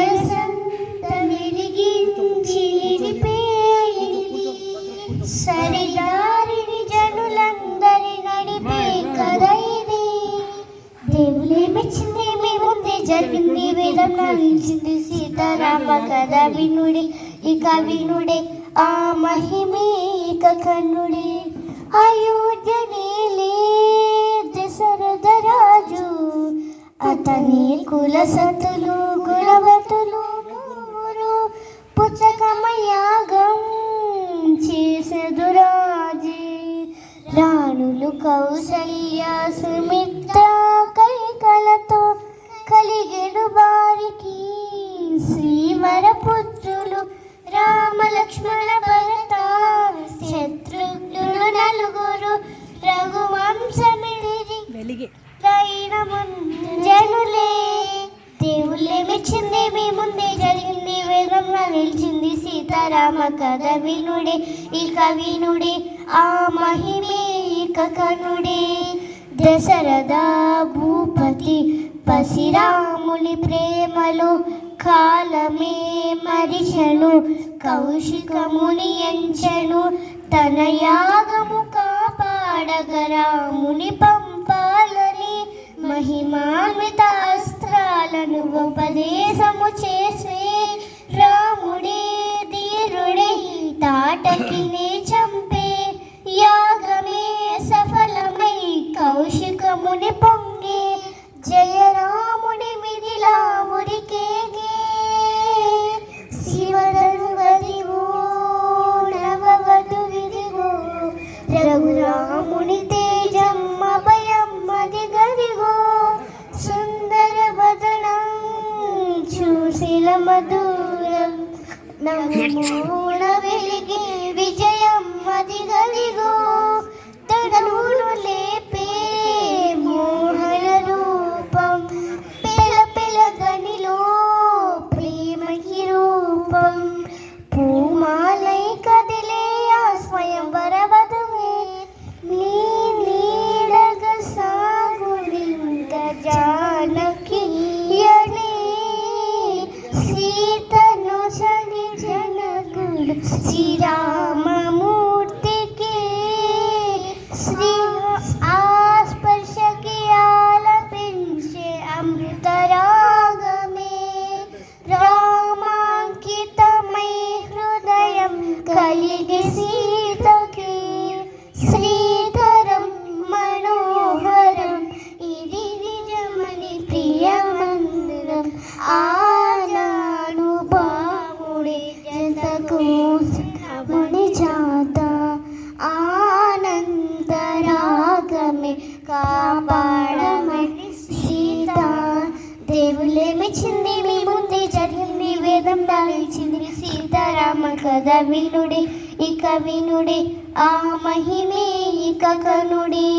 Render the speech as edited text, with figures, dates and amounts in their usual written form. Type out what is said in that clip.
వయసంత వెలిగించి సరిదారిని జనులందరి నడిపే కథ ఇది. దేవులే మెచ్చింది మీ ముందే జరిగింది, వేదం నిలిచింది సీతారామ కథ వినుడే ఇక వినుడే, ఆ మహిమే ఇక కన్నుడే. అయోధ్య నేలే దశరథ రాజు, అతని కులసతులు గుణవతులు నూరు, పుచ్చకమ్మ యాగం చేసెదురాజే. రాణులు కౌసల్య సుమిత్ర కైకలతో కలిగెడు బారికి శ్రీవర పుత్రులు రామ లక్ష్మణ భరత శత్రుఘ్నులు నలుగురు, రఘువంశమిడిరి జనులే. దేవులే మెచ్చింది మీ ముందే జరిగింది, వేదంలో నిలిచింది సీతారామ కథ వినుడే ఇక వినుడే, ఆ మహిమే ఇక కనుడే. దశరథ భూపతి పసిరాముని ప్రేమలో కాలమే మరిచెను, కౌశికముని ఎంచెను తన యాగము కాపాడగరాముని పంపాలని. మహిమాన్విత అస్త్రాలను ఉపదేశము చేసే రాముడే ధీరుడే తాటకినే చంపే. యాగమే సఫలమై కౌశికముని పొంగే, జయరాముడి మిథిలాముడికేగే. శివధను గదిగో నవవధు విధిగో, రఘురాముని తేజం అభయం అది గదిగో. సుందర వదనం చూసిన మధురం, నమూన వెలిగే విజయం అది గదిగో. తడనూరు లేపే మోహన రూపం, పెల పెల గనిలో ప్రేమకి రూపం. పూమాలై కదిలే ఆ స్వయంవర వధువే, నీ నీడగ సాగులింక జానకి యనే. సీతను చని జనకుడు శ్రీరామమూర్తికి, శ్రీ ఆస్పర్శకి ఆలపించే అమృతరాగమే. రామాంకితమై హృదయం కలిగి సీతకి, శ్రీకరం మనోహరం ఇది నిజమని ప్రియమందిరం. ఆనానుభావుడి జతకు మణి జాత, ఆనందరాగమే కాపాడమని సీత. దేవులే మెచ్చింది మీ ముందే జరిగింది, వేదం నిలిచింది సీతారామ కథ వినుడే ఇక వినుడే, ఆ మహిమే ఇక కనుడే.